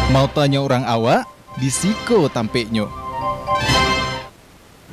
Mau tanya orang awak, disiko tampeknya.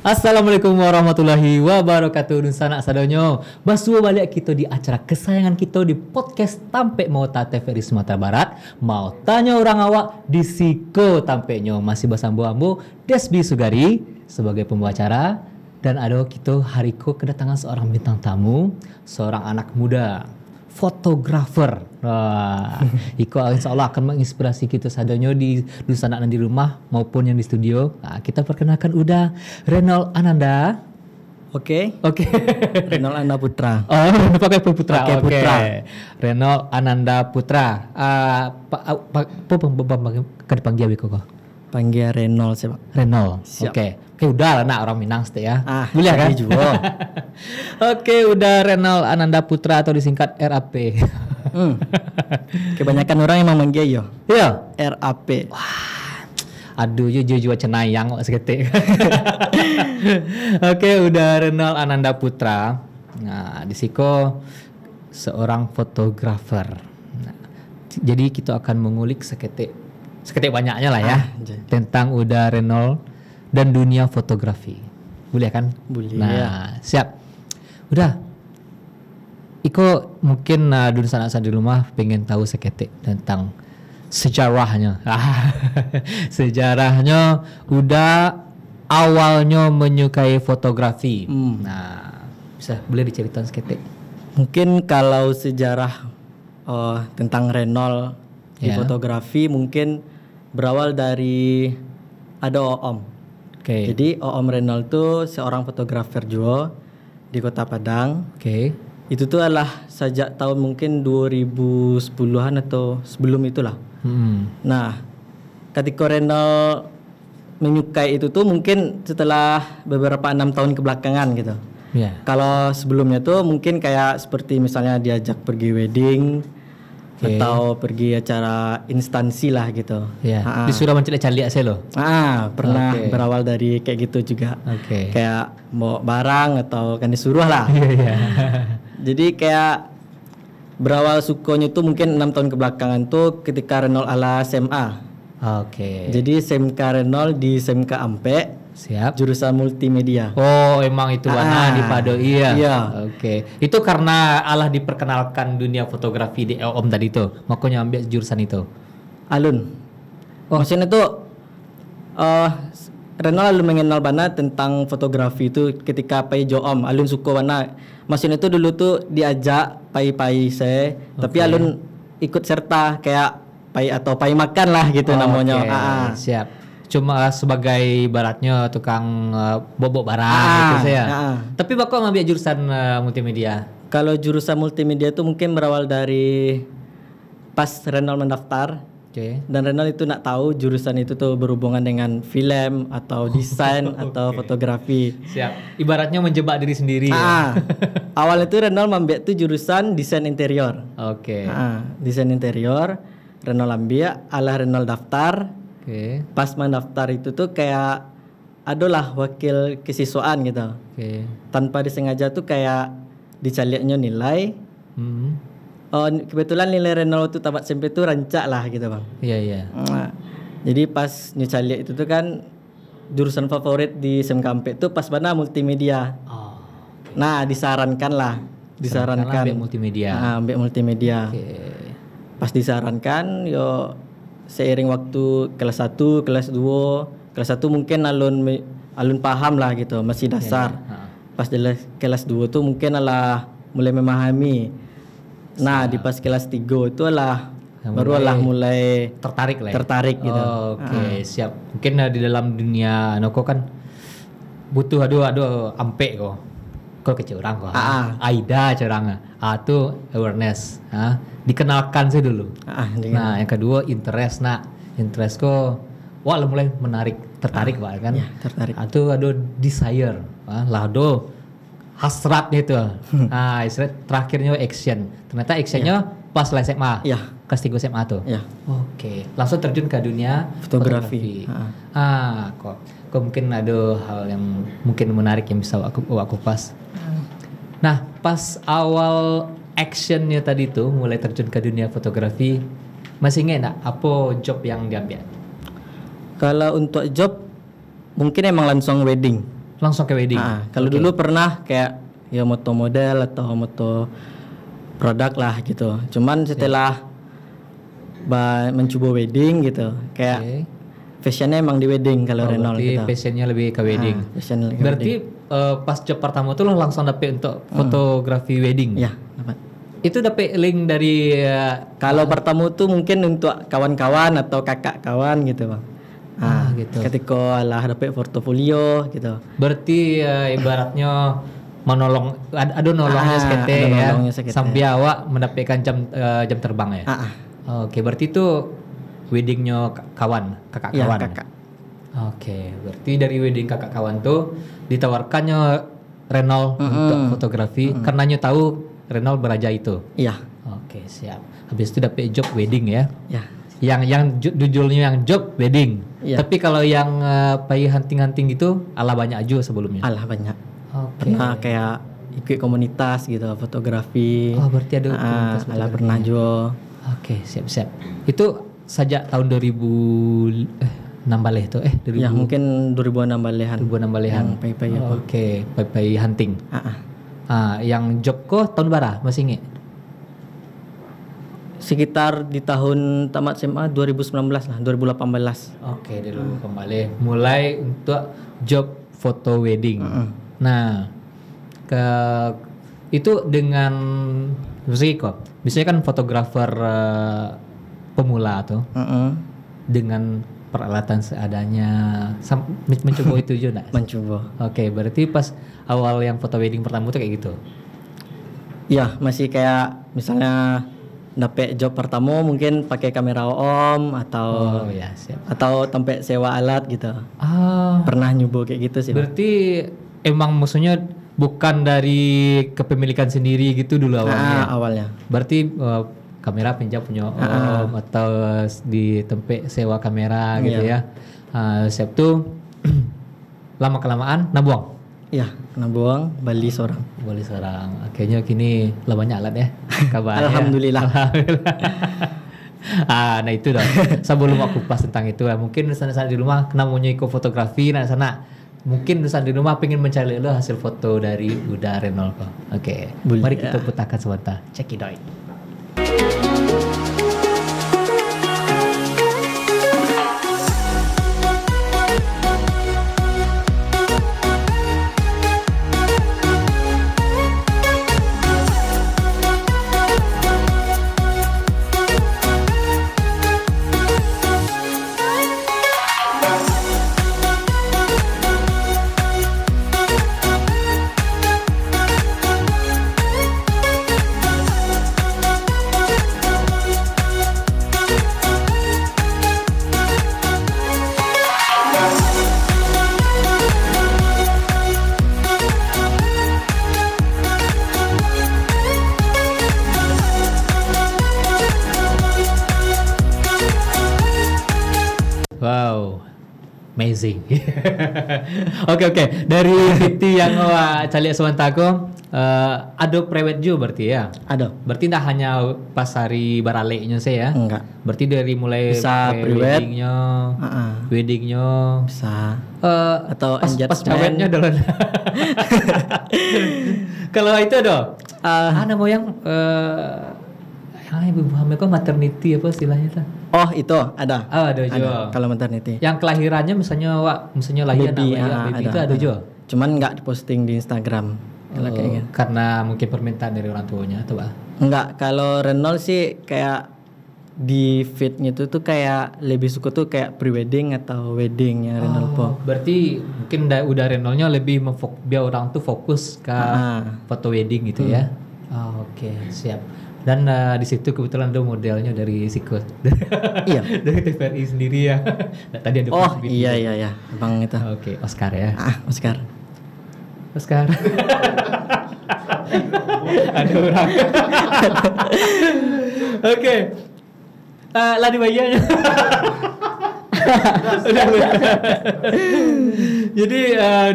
Assalamualaikum warahmatullahi wabarakatuh. Sanak sadonyo. Basua balik kita di acara kesayangan kita di podcast Tampek Mauta TVRI Sumatera Barat. Mau tanya orang awak, disiko tampeknya. Masih bersama Ambo Desbi Sugari sebagai pembicara. Dan ada kita hari ko kedatangan seorang bintang tamu, seorang anak muda, fotografer. Wah, Iko insya Allah akan menginspirasi kita sadonyo di sana di rumah maupun yang di studio. Nah, kita perkenalkan udah Reynold Ananda. Oke. Reynold Ananda Putra. Oh, pakai Putra. Pakai Putra. Reynold Ananda Putra. Apa dipanggil Wiko? Panggil Reynold siapa? Reynold. Siap. Oke, udah lah nak orang Minang sih ya. Boleh kan? Juga. Oke, udah Reynold Ananda Putra atau disingkat RAP. Kebanyakan orang emang manggil yo. Iya. RAP. Aduh, jujur cenayang kok seketik. Oke, udah Reynold Ananda Putra. Nah, di siko seorang fotografer. Nah, jadi kita akan mengulik seketik banyaknya lah ya tentang udah Reynold dan dunia fotografi. Boleh kan? Boleh. Nah, Ya. siap. Udah. Iko mungkin dulu sana di rumah pengen tahu seketik tentang sejarahnya. Sejarahnya udah awalnya menyukai fotografi. Nah, boleh diceritain seketik? Mungkin kalau sejarah tentang Reynold di fotografi mungkin berawal dari ada Om. Oke. Jadi Om Reynold tuh seorang fotografer juga di Kota Padang. Oke. Itu tuh adalah sejak tahun mungkin 2010-an atau sebelum itulah. Nah, ketika Reynold menyukai itu tuh mungkin setelah beberapa 6 tahun kebelakangan gitu. Yeah. Kalau sebelumnya tuh mungkin kayak seperti misalnya diajak pergi wedding atau pergi acara instansi lah gitu. Yeah. Disuruh mencari-cari saya loh. Pernah berawal dari kayak gitu juga. Kayak mau barang atau kan disuruh lah. Jadi kayak berawal sukonya tuh mungkin 6 tahun kebelakangan tuh ketika Reynold ala SMA. Jadi SMK Reynold di SMK Ampe. Siap. Jurusan multimedia. Oh, emang itu warna di Pado Iya. Itu karena Allah diperkenalkan dunia fotografi di Om tadi itu. Makanya ambil jurusan itu. Alun. Maksudnya tuh Reynold lalu mengenal bana tentang fotografi itu ketika pai jo Om. Alun suka bana. Maksudnya itu dulu tuh diajak pai saya, tapi Alun ikut serta kayak pai makan lah gitu namanya. Siap. Cuma sebagai baratnya tukang bobok barang gitu saya. Tapi bakal ngambil jurusan multimedia. Kalau jurusan multimedia itu mungkin berawal dari pas Reynold mendaftar. Dan Reynold itu nak tahu jurusan itu tuh berhubungan dengan film atau desain atau fotografi. Siap. Ibaratnya menjebak diri sendiri. Awal itu Reynold ambil tuh jurusan desain interior. Desain interior Reynold ambil, Reynold daftar. Pas mendaftar itu tuh kayak adalah wakil kesiswaan gitu. Tanpa disengaja tuh kayak dicaliaknya nilai. Kebetulan nilai Reynold tuh tamat SMP tuh rancak lah gitu bang. Iya. Jadi pas nyecaliak itu tuh kan jurusan favorit di SMK Ampe tuh pas mana multimedia. Nah disarankan ambil multimedia. Ambil multimedia. Pas disarankan yo seiring waktu kelas 1, kelas 2, kelas 1 mungkin alun paham lah gitu, masih dasar. Pas di kelas 2 tuh mungkin mulai memahami. Nah, di pas kelas 3 itu baru mulai tertarik gitu. Siap. Mungkin di dalam dunia noko kan butuh aduh ampe kok. Kok kecil orang kok. Aida curang. Tuh awareness. Dikenalkan sih dulu. Nah, yang kedua interest kok mulai tertarik Pak kan. Ya, tertarik. Itu desire. Hasratnya itu. Istilah terakhirnya action. Ternyata actionnya pas SMA. Kelas 3 SMA tuh. Langsung terjun ke dunia fotografi. Kok mungkin ada hal yang mungkin menarik yang bisa aku kupas. Nah, pas awal actionnya tadi tuh mulai terjun ke dunia fotografi, Masih ingat nggak apa job yang diambil? Kalau untuk job mungkin emang langsung wedding. Langsung ke wedding. Kalau dulu pernah kayak ya moto model atau moto produk lah gitu. Cuman setelah mencoba wedding gitu, kayak fashionnya emang di wedding kalau Renault berarti gitu. passionnya lebih ke wedding. Passion ke Berarti pas job pertama tuh lo langsung dapet untuk fotografi wedding. ya dapat. Itu dapet link dari Kalau pertama tuh mungkin untuk kawan-kawan atau kakak kawan gitu bang. gitu. Ketika lah dapat portofolio gitu. Berarti ibaratnya menolong ada nolongnya sekete ada ya. nolongnya sekete. Sampai awak mendapatkan jam terbang ya. Oke, berarti itu weddingnya kakak Ya, kawan. kakak. Oke, berarti dari wedding kakak kawan tuh ditawarkannya Renault untuk fotografi karenanya tahu Renault beraja itu. Iya. Oke, siap. Habis itu dapet job wedding ya. Ya. Yang judulnya yang job wedding. Iya. Tapi kalau yang pay hunting-hunting gitu ala banyak aja sebelumnya. Alah banyak. Oke. Pernah kayak ikut komunitas gitu fotografi. Oh, berarti ada komunitas Alah fotografi. pernah juga. Oke, siap-siap. Itu sejak tahun 2006 balik itu 2000 Ya mungkin 2006 balehan. 2006 balihan. Yang pay-pay apa. Oke, pay hunting. Yang job ko tahun bara masih ingat? Sekitar di tahun tamat SMA 2019 lah, 2018. Oke, dulu kembali mulai untuk job foto wedding. Nah, itu dengan biasanya kan fotografer pemula tuh dengan peralatan seadanya mencoba itu juga enggak? Mencoba. Oke, berarti pas awal yang foto wedding pertama tuh kayak gitu. Ya, masih kayak misalnya dapet job pertama mungkin pakai kamera om atau Oh ya, siap. atau tempat sewa alat gitu. Pernah nyoba kayak gitu sih. Berarti emang maksudnya bukan dari kepemilikan sendiri gitu dulu awalnya. Awalnya. Berarti kamera pinjam punya om atau di tempat sewa kamera gitu ya. Siap tuh lama kelamaan nabuang. Iya, kena buang Bali seorang. Boleh seorang. Akhirnya kini lah banyak alat ya. Kabarnya. Alhamdulillah. Nah itu dong. Sebelum aku pas tentang itu mungkin sana di rumah kena mau ikut fotografi nah sana. Mungkin di rumah pengen mencari lo hasil foto dari Uda Renault kok. Oke. Boleh, Mari kita putarkan sebentar. Check it out. Wow, amazing. Oke. Dari Fiti yang cari sementara ada private juga berarti ya. Ada. Berarti tidak hanya pas hari baraleknya saya ya. Enggak. Berarti dari mulai Bisa private. weddingnya, Bisa. Atau pas engagement. private-nya dulu. Kalau itu ada, nama yang ibu hamil kok maternity apa istilahnya tuh? Oh, itu ada. Ada juga. Kalau maternity. Yang kelahirannya misalnya lahir Baby, baby itu ada juga. Cuman nggak diposting di Instagram. Kalau kayak gitu. Karena mungkin permintaan dari orang tuanya atau apa? Enggak, kalau Renault sih kayak di feednya itu tuh kayak lebih suka tuh kayak pre-wedding atau wedding yang Renault po. Berarti mungkin udah Renault-nya lebih biar orang tuh fokus ke foto wedding gitu ya. Oke, siap. Dan di situ kebetulan ada modelnya dari Siko. Iya. Dari TVRI sendiri ya. Nah, tadi ada Oh video. iya, abang itu. Oke, Oscar ya. Oscar. Ada orang. Oke. Ladi bayanya. Jadi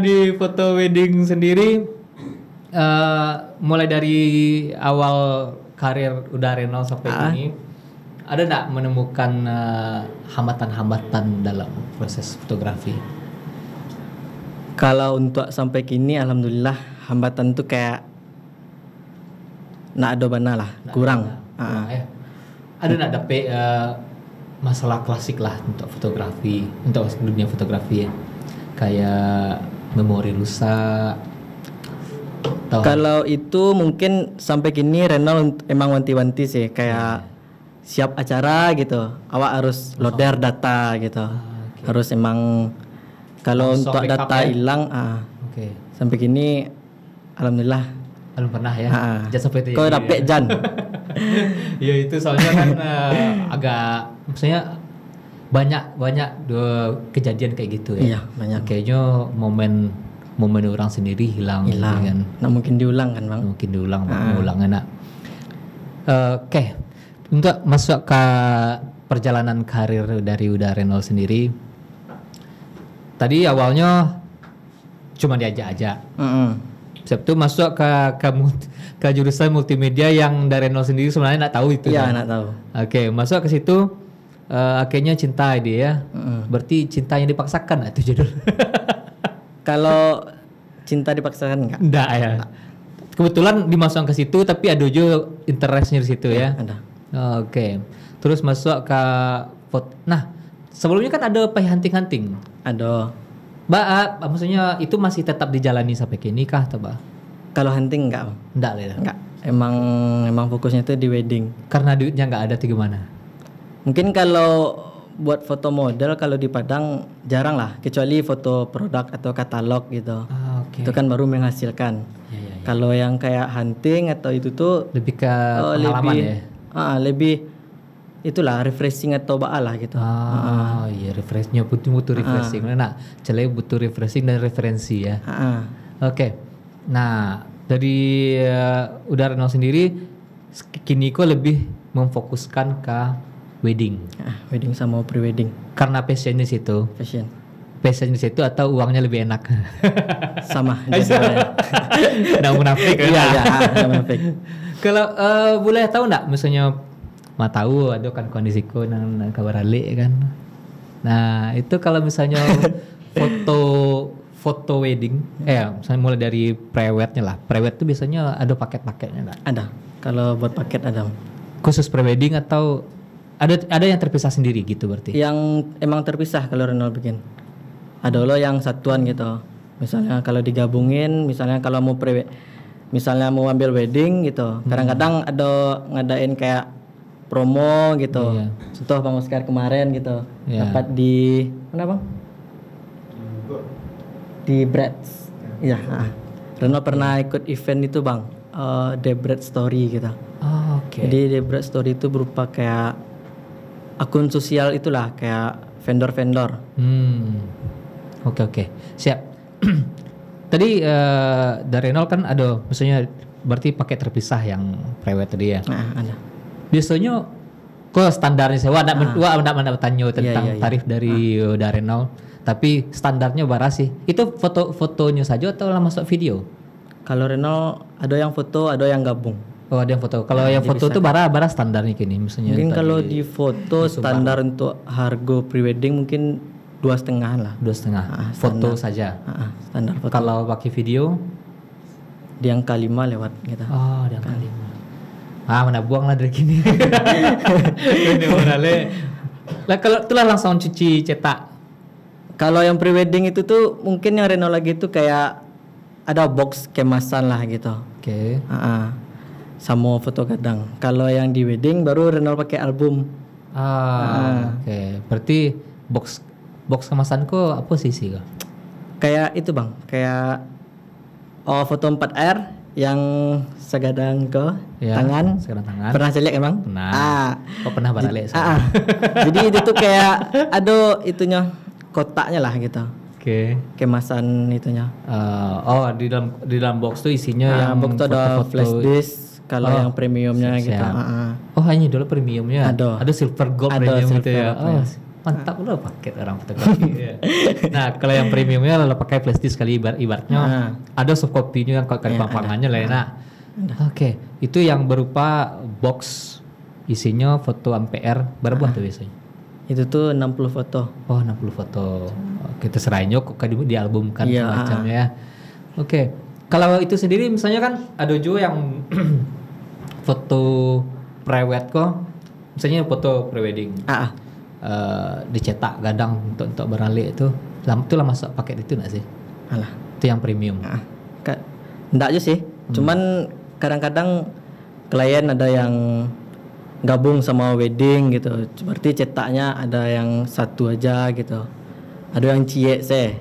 di foto wedding sendiri mulai dari awal karir udah Renault sampai ini ada nggak menemukan hambatan-hambatan dalam proses fotografi? Kalau untuk sampai kini alhamdulillah hambatan tuh kayak nak ada bana lah, kurang. Ya. Ada nggak dapet masalah klasik lah untuk fotografi, untuk dunia fotografi ya? Kayak memori rusak. Kalau itu mungkin sampai kini Renault emang wanti-wanti sih kayak siap acara gitu. Awak harus loader data gitu. Harus emang kalau Langsung untuk backup data ya? hilang Oke. sampai kini alhamdulillah. Belum pernah ya? Jangan sampai itu. Kau dapet Jan. Ya itu soalnya kan agak maksudnya banyak kejadian kayak gitu ya. Iya, banyak. Kayaknya momen orang sendiri hilang gitu kan. Nah mungkin diulang kan bang. Mungkin diulang enak. Oke. Untuk masuk ke perjalanan karir dari Uda Renault sendiri. Tadi awalnya cuma diajak-ajak. Sebab itu masuk ke jurusan multimedia yang dari Renault sendiri sebenarnya nggak tahu itu. Iya kan? nggak tahu. Oke, masuk ke situ akhirnya cinta dia ya. Berarti cintanya dipaksakan itu judul. Kalau cinta dipaksakan enggak? Enggak ya. Kebetulan dimasukkan ke situ tapi ada juga interestnya di situ ya. Ada. Oke. Terus masuk ke Nah, sebelumnya kan ada hunting-hunting. Ada. Maksudnya itu masih tetap dijalani sampai kini kah atau Mbak? Kalau hunting enggak? Bang? Enggak lah ya. Enggak. Emang fokusnya tuh di wedding. Karena duitnya nggak ada tuh gimana? Mungkin kalau buat foto model kalau di Padang jarang lah, kecuali foto produk atau katalog gitu. Oke. Itu kan baru menghasilkan. Ya. Kalau yang kayak hunting atau itu tuh Lebih ke pengalaman lebih, ya. lebih itulah refreshing atau lah gitu. Iya refreshnya butuh refreshing. Nah, celai butuh refreshing dan referensi ya. Oke. Nah, dari Uda Renault sendiri kini kok lebih memfokuskan ke wedding. Wedding sama pre-wedding. Karena passion di situ. Passion di situ atau uangnya lebih enak? Sama. Nggak munafik kan? Iya, munafik. Kalau boleh tahu nggak, misalnya tahu ada kan kondisiku nang kabar alik kan. Nah itu kalau misalnya foto wedding, misalnya mulai dari prewednya lah. Prewed itu biasanya ada paket-paketnya nggak? Ada. Kalau buat paket ada. Khusus prewedding atau ada yang terpisah sendiri gitu berarti? Yang emang terpisah kalau Renault bikin. Ada loh yang satuan gitu. Misalnya kalau digabungin, misalnya kalau mau misalnya mau ambil wedding gitu. Kadang-kadang ada ngadain kayak promo gitu. Iya. Contoh Bang Oscar kemarin gitu. Iya. Dapat di mana Bang? Di Breads. Iya. Renault pernah ikut event itu Bang. The Bread Story gitu. Oke. Jadi The Bread Story itu berupa kayak akun sosial itulah kayak vendor-vendor. Oke. Siap. Tadi dari Renault kan ada, maksudnya berarti pakai terpisah yang private tadi ya. Nah, ada. Biasanya kok standarnya saya enggak bertanya tentang Iya. tarif dari dari Renault, tapi standarnya berapa sih? Itu fotonya saja atau masuk video? Kalau Renault ada yang foto, ada yang gabung. Oh, ada yang foto. Kalau yang foto itu bara standarnya kini misalnya. Mungkin kalau di foto standar untuk harga prewedding mungkin 2,5 lah. 2,5. Foto saja. Standar foto. Kalau pakai video di angka 5 lewat gitu. Oh, di angka 5. Mana buang lah dari gini. Ini morale. Lah kalau itulah langsung cuci cetak. Kalau yang prewedding itu tuh mungkin yang Renault lagi itu kayak ada box kemasan lah gitu. Oke. Sama foto kadang. Kalau yang di wedding baru Renault pakai album. Oke. Berarti box kemasanku apa sih kok? Kayak itu Bang, kayak foto 4R yang segadang ke tangan. Segadang tangan. Pernah saya lihat emang? Pernah. Kok pernah balik? Jadi itu tuh kayak ada itunya kotaknya lah gitu. Oke. Kemasan itunya. Di dalam box tuh isinya yang box tuh ada flash disk. Kalau yang premiumnya siap. gitu. Hanya dulu premiumnya. Ada silver gold premium gitu ya. Mantap lo paket orang fotografi. Ya. Nah kalau yang premiumnya lo pakai flash disk kali ibaratnya ada soft copy-nya yang kalau pampangannya lah enak. Oke, itu yang berupa box isinya foto MPR berapa tuh biasanya? Itu tuh 60 foto. Oh 60 foto. Kita serahinnya kok dialbumkan Iya, semacamnya ya. Oke. Kalau itu sendiri misalnya kan ada juga yang foto prewed kok. Misalnya foto prewedding. Dicetak gadang untuk beralih itu. Lah masuk paket itu enggak sih? Alah. Itu yang premium. Enggak aja sih. Cuman kadang-kadang klien ada yang gabung sama wedding gitu. Berarti cetaknya ada yang satu aja gitu. Ada yang cie sih.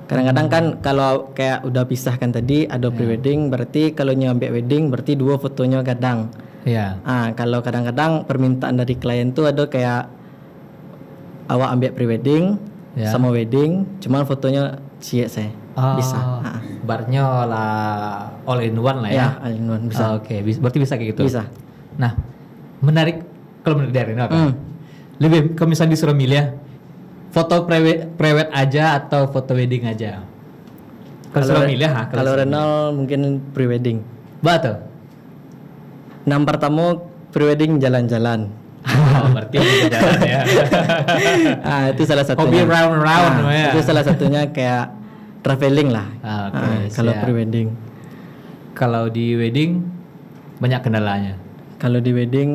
Kadang-kadang kan kalau kayak udah pisahkan tadi ada pre-wedding, berarti kalau nyampe wedding berarti 2 fotonya gadang. Iya. Kalau kadang-kadang permintaan dari klien tuh ada kayak awak ambil pre-wedding sama wedding, cuman fotonya cie sih. Bisa. Barnya lah all in one lah ya. All in one bisa. Oke, berarti bisa kayak gitu. Bisa. Nah, menarik kalau menurut dari apa? Lebih kalau misalnya disuruh milih ya, foto prewed aja atau foto wedding aja? Kalau disuruh milih kalau Renal mungkin pre-wedding. Betul. Pertama pre-wedding jalan-jalan. Berarti jalan ya. Itu salah satunya. Hobi round ya. Itu salah satunya kayak traveling lah. Kalau pre-wedding. Kalau di wedding banyak kendalanya. Kalau di wedding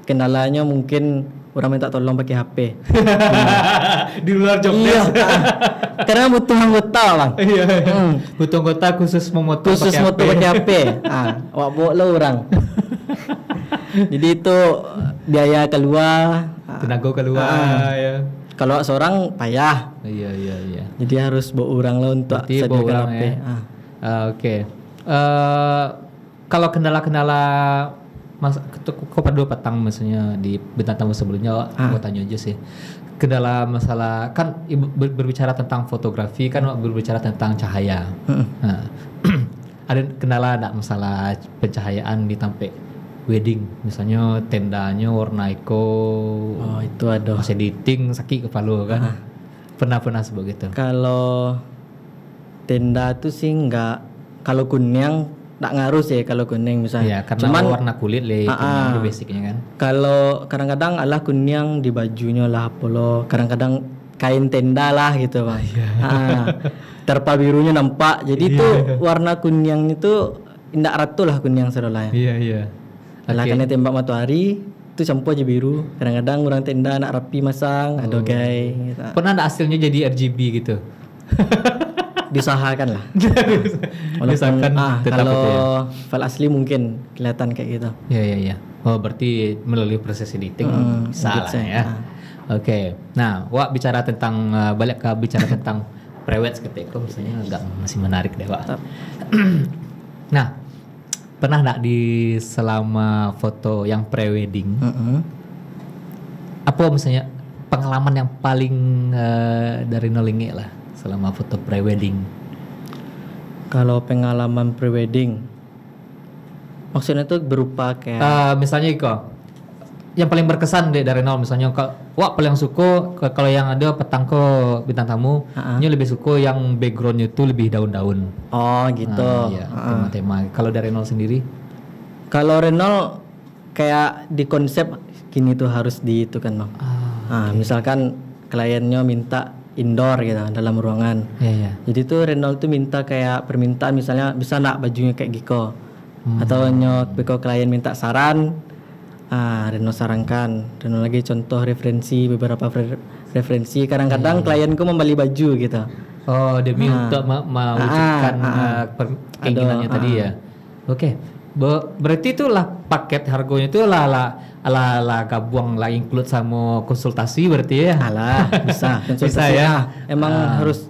kendalanya mungkin orang minta tolong pakai HP. Di luar job desk. Karena butuh anggota bang. Iya. Butuh anggota khusus memoto pakai HP. Wak bawa lo orang. Jadi itu biaya keluar, tenaga keluar ya. Kalau seorang payah. Iya. Jadi harus bawa orang lo untuk sediakan HP. Oke. Kalau kendala-kendala kepada petang misalnya di bintang tamu sebelumnya aku tanya aja sih. Kendala masalah kan berbicara tentang fotografi kan berbicara tentang cahaya. Ada kendala enggak masalah pencahayaan di tempat wedding? Misalnya tendanya warna eko. Oh, itu ada. Masih editing sakit kepala kan. Pernah sebut gitu. Kalau tenda tuh sih enggak, kalau kuning tak ngaruh sih kalau kuning misalnya. Ya, karena cuman warna kulit kuning itu basicnya kan. Kalau kadang-kadang alah kuning di bajunya lah polo, kadang-kadang kain tenda lah gitu bang. Terpa birunya nampak. Jadi itu warna kuning itu indak ratu lah kuning sedolah. Iya. Alah karena tembak matahari itu campur aja biru. Kadang-kadang orang tenda nak rapi masang, ada gay. Gitu. Pernah ada hasilnya jadi RGB gitu? Diusahakan lah. Walaupun kalau file asli mungkin kelihatan kayak gitu. Iya. Oh berarti melalui proses editing bisa lah ya. Oke. Nah, Wak bicara tentang balik ke bicara tentang prewed ketika misalnya agak masih menarik deh Wak. Nah, pernah nggak di selama foto yang prewedding? Apa misalnya pengalaman yang paling dari nolinge lah selama foto prewedding? Kalau pengalaman prewedding maksudnya itu berupa kayak misalnya yang paling berkesan dari nol misalnya wah paling suka kalau yang ada petang ke bintang tamu ini lebih suka yang backgroundnya itu lebih daun-daun. Oh gitu. Iya, tema-tema. Kalau dari nol sendiri? Kalau Renol kayak di konsep gini tuh harus di itu kan bang. Misalkan kliennya minta indoor gitu dalam ruangan. Iya. Jadi tuh Renol tuh minta kayak permintaan misalnya bisa nak bajunya kayak Giko. Atau nyok Beko klien minta saran. Renol sarankan. Renol lagi contoh beberapa referensi. Kadang-kadang klienku membeli baju gitu. Oh demi untuk mewujudkan keinginannya tadi ya. Oke. Berarti itulah paket harganya itu ala gabung lah include sama konsultasi berarti ya. Bisa konsultasi. Bisa ya. Emang harus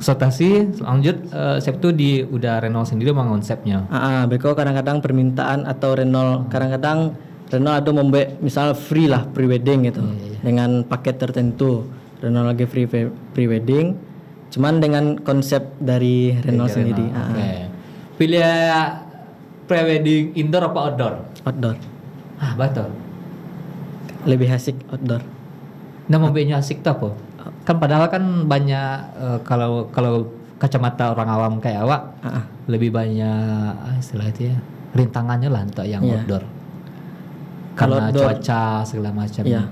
konsultasi lanjut siap tuh udah Renol sendiri memang konsepnya. Beko kadang-kadang permintaan atau Renol kadang-kadang Renol ada membuat misal free lah pre-wedding gitu. Dengan paket tertentu. Renol lagi free pre-wedding cuman dengan konsep dari Renol sendiri. Pilih pre-wedding indoor apa outdoor? Outdoor. Betul. Lebih asik outdoor. Nah, mobilnya asik tuh apa? Kan padahal kan banyak kalau kacamata orang awam kayak awak lebih banyak istilah itu ya rintangannya lah untuk yang outdoor. Kalau karena outdoor- cuaca segala macam. Iya.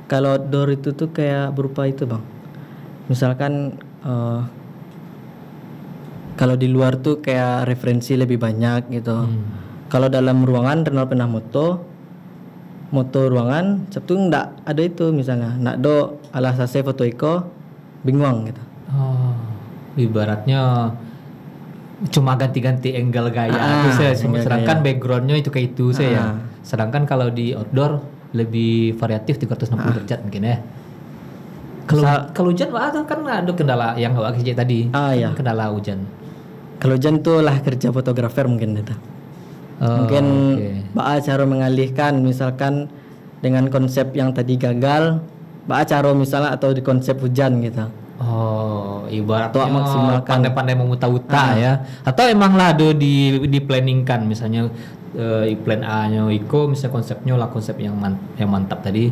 Kalau outdoor itu tuh kayak berupa itu bang. Misalkan kalau di luar tuh kayak referensi lebih banyak gitu. Kalau dalam ruangan Renal pernah moto ruangan, Sabtu ndak ada itu misalnya, ndak do alah sase foto iko bingung gitu. Oh, ibaratnya cuma ganti-ganti angle gaya itu saya, angle sedangkan gaya. backgroundnya itu kayak itu saya ya. Sedangkan kalau di outdoor lebih variatif 360 derajat mungkin ya. Kalau hujan kan ada kendala yang awak kecil tadi. Iya. Kendala hujan. Kalau hujan tuh lah kerja fotografer mungkin itu. Mungkin Mbak cara mengalihkan misalkan dengan konsep yang tadi gagal, Mbak cara misalnya atau di konsep hujan gitu. Oh, ibaratnya Atau maksimalkan. pandai-pandai memutar-utar ya. Atau emang lah ada di planningkan misalnya plan A-nya Iko misalnya konsepnya lah konsep yang mantap tadi.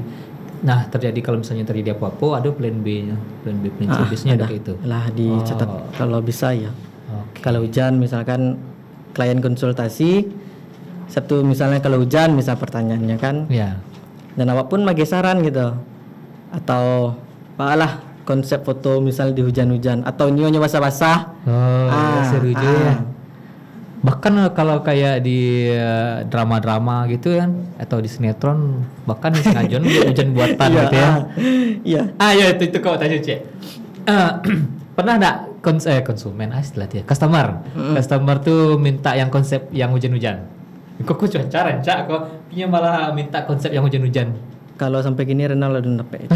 Nah, kalau misalnya terjadi apa-apa ada plan B-nya. Plan B, plan C, biasanya ada kayak itu. Lah dicatat kalau bisa ya. Oke. Kalau hujan misalkan klien konsultasi Sabtu misalnya kalau hujan misal pertanyaannya kan, Ya. dan apapun bagi saran gitu, atau apalah konsep foto misalnya di hujan-hujan atau nyonya basah-basah. Oh, seru juga ya. Bahkan kalau kayak di drama-drama gitu kan atau di sinetron bahkan sengaja hujan buatan gitu ya. Iya. Ya itu kau tanya Cek. Pernah enggak konsumen istilah dia customer tuh minta yang konsep yang hujan-hujan. Kok cuaca rancak kok punya malah minta konsep yang hujan-hujan. Kalau sampai gini Renal udah dapet itu.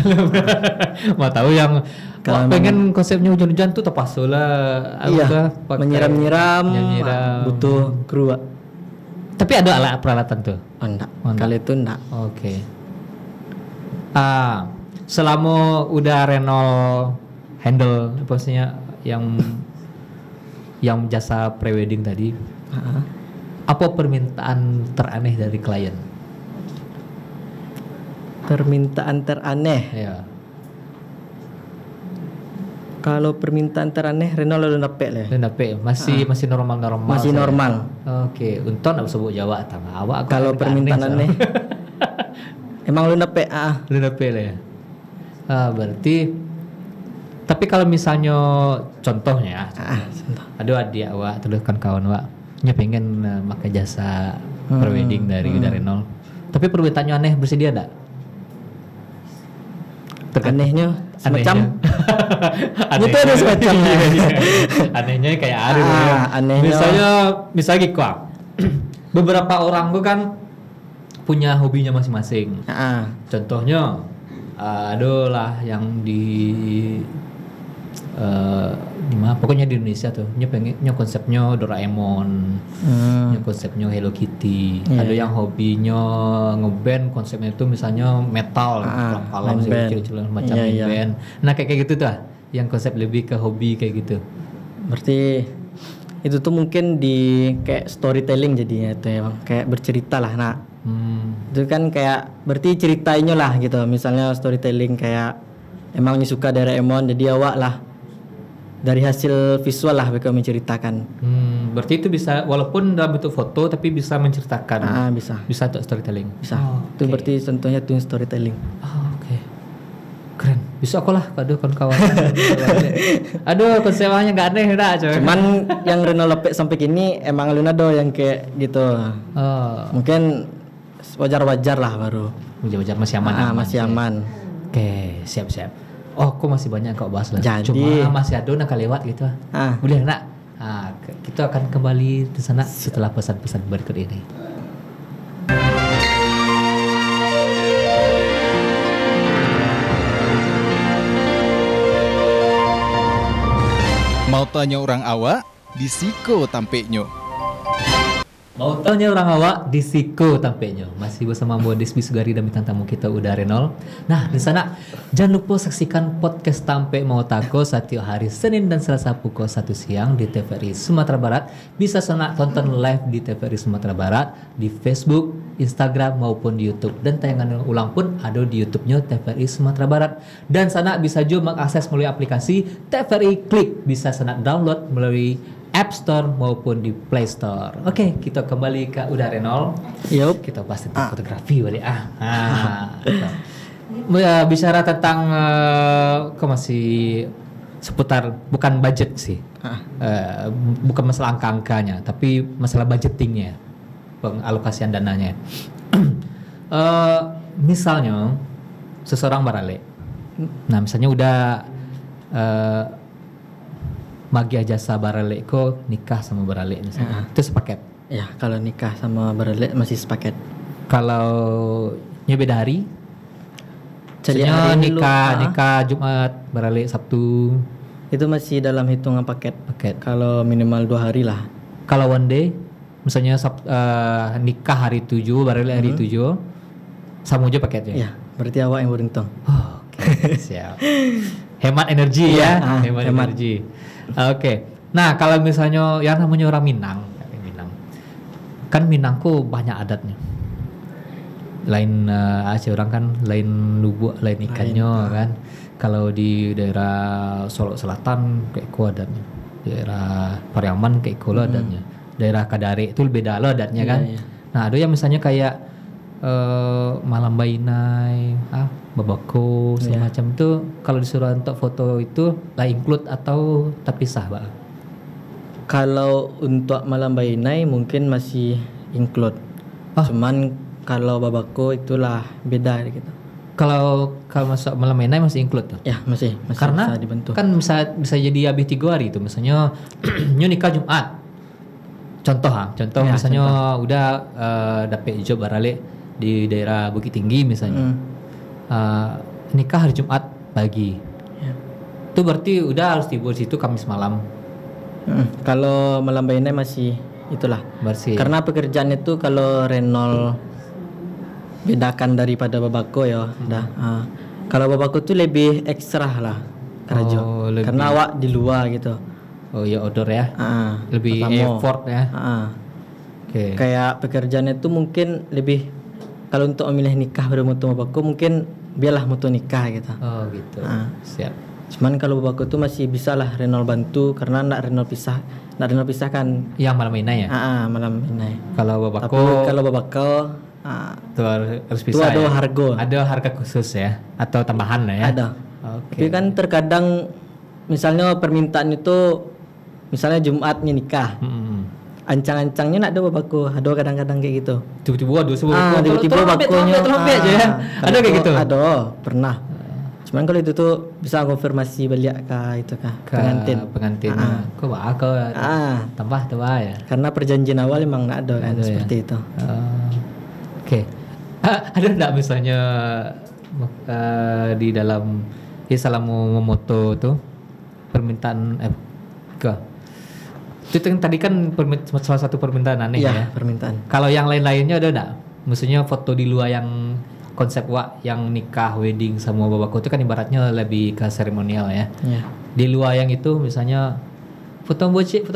Mau tahu yang Kalau pengen konsepnya hujan-hujan tuh terpaksa lah. Iya. Menyiram-nyiram. Butuh kru. Tapi ada alat peralatan tuh. Oh, enggak. Oh, enggak. Kali itu enggak. Oke. Selama udah Renault handle maksudnya yang jasa prewedding tadi, apa permintaan teraneh dari klien? Permintaan teraneh. Ya. Kalau permintaan teraneh Renal udah dapet lah. Dan apa? Masih normal-normal. Masih saya. normal. Oke, untung enggak sebut Jawa tangga awak. Kalau permintaan aneh. Emang lu dapet Lu dapet lah ya. Berarti tapi kalau misalnya contohnya ada adik awak terus kan kawan awak nya pengen pakai jasa prewedding dari Renault. Tapi permintaannya aneh bersedia enggak? Anehnya semacam Anehnya ada semacam. Anehnya kayak ada anehnya. misalnya gitu beberapa orang tuh kan punya hobinya masing-masing. Contohnya ada lah yang di mana pokoknya di Indonesia tuh pengennya konsepnya Doraemon, konsepnya Hello Kitty. Ada yang hobinya ngeband konsepnya itu misalnya metal, alam kecil-kecilan macam band. Nah kayak gitu tuh yang konsep lebih ke hobi kayak gitu. Berarti itu tuh mungkin di kayak storytelling jadinya itu ya bang, kayak bercerita lah nak. Itu kan kayak berarti ceritanya lah gitu. Misalnya storytelling kayak emangnya suka Doraemon jadi awak lah dari hasil visual lah mereka menceritakan. Berarti itu bisa walaupun dalam bentuk foto tapi bisa menceritakan. Bisa untuk storytelling. Bisa. Itu berarti contohnya tuh storytelling. Oke. Keren. Bisa aku lah kado kawan. Aduh konsepnya nggak aneh dah coy. Cuman yang Renault lepek sampai kini emang Lunado yang kayak gitu. Mungkin wajar-wajar lah baru. Wajar-wajar masih aman. Masih aman. Oke, siap-siap. Oh, kok masih banyak kau bahas lah. Jadi, cuma masih ada nak lewat gitu. Boleh nak? Kita akan kembali di sana setelah pesan-pesan berikut ini. Mau tanya orang awak, disiko tampeknya. Mau tanya orang awak di Siko tampaknya masih bersama Mbak Desmi Sugari dan bintang tamu kita udah Renault. Nah di sana jangan lupa saksikan podcast Tampe Mau Tako setiap hari Senin dan Selasa pukul 1 siang di TVRI Sumatera Barat. Bisa sana tonton live di TVRI Sumatera Barat di Facebook, Instagram maupun di YouTube, dan tayangan ulang pun ada di YouTube-nya TVRI Sumatera Barat. Dan sana bisa juga mengakses melalui aplikasi TVRI Klik. Bisa sana download melalui App Store maupun di Play Store. Oke, kita kembali ke udah Renol. Yup. Kita bahas tentang fotografi balik. Bicara tentang kok masih seputar bukan budget sih. Bukan masalah angka-angkanya, tapi masalah budgetingnya, pengalokasian dananya. Misalnya seseorang barale. Nah, misalnya udah magi jasa barale ko nikah sama barale misalnya. Itu sepaket. Ya, kalau nikah sama barale masih sepaket. Kalau beda hari, Jadi misalnya hari ini nikah Jumat, barale Sabtu, itu masih dalam hitungan paket. Kalau minimal 2 hari lah. kalau one day, misalnya nikah hari 7, barale hari 7, sama aja paketnya. Ya, berarti awak yang beruntung. Oh, oke, siap. Hemat energi ya, hemat energi. Oke. Nah, kalau misalnya yang namanya orang Minang, kan Minangku banyak adatnya. Lain Aceh orang kan lain lubuk, lain ikannya kan. Kalau di daerah Solok Selatan kayak ko adatnya. Daerah Pariaman kayak ko lo adatnya. Daerah Kadare itu beda lo adatnya kan. Iya. Nah, ada yang misalnya kayak Malam Bainai, Babako semacam itu, kalau disuruh untuk foto itu lah include atau terpisah, Pak? Kalau untuk Malam Bainai mungkin masih include. Cuman kalau Babako itulah beda gitu. Kalau masuk Malam Bainai masih include tuh? Ya, masih Karena bisa dibentuk. kan bisa jadi habis 3 hari itu. Misalnya nikah Jumat. Contoh Ya, misalnya udah dapet job barale di daerah Bukit Tinggi misalnya. Nikah hari Jumat pagi. Ya. Itu berarti udah harus tiba di situ Kamis malam. Kalau Malam Bainai masih itulah. Bersih. Karena pekerjaan itu kalau Renol bedakan daripada Babako ya. Kalau Babako tuh lebih ekstra lah kerja. Karena awak di luar gitu. Oh ya, outdoor ya. Lebih pertama. effort ya. Oke. Kayak pekerjaan itu mungkin lebih, kalau untuk memilih nikah pada mutu Babako mungkin biarlah mutu nikah gitu. Oh gitu. Siap. Cuman kalau Babako tuh masih bisa lah Renol bantu karena nak Renol pisahkan. Yang Malam Bainai ya? Malam ini. Kalau Tapi Babako kalau Babako itu harus itu bisa ada ya? harga. Ada harga khusus ya? Atau tambahan lah ya? Ada. Oke. Tapi kan terkadang misalnya permintaan itu misalnya Jumatnya nikah. Ancang-ancangnya nak ada Babako, ada kadang-kadang kayak gitu. Tiba-tiba ada semua. Tiba-tiba Babakonya Trompet aja ya. Ada kayak gitu. Ada, pernah. Cuman kalau itu tuh bisa konfirmasi balik ke pengantin. Kok bakal tambah ya. Karena perjanjian awal emang nak ada kan seperti itu. Oke. Ada enggak misalnya di dalam selama memoto tuh permintaan itu tadi kan salah satu permintaan aneh ya. Permintaan. Kalau yang lain-lainnya ada enggak? Maksudnya foto di luar yang konsep yang nikah, wedding sama Babako itu kan ibaratnya lebih ke seremonial ya. Di luar yang itu misalnya foto bocil,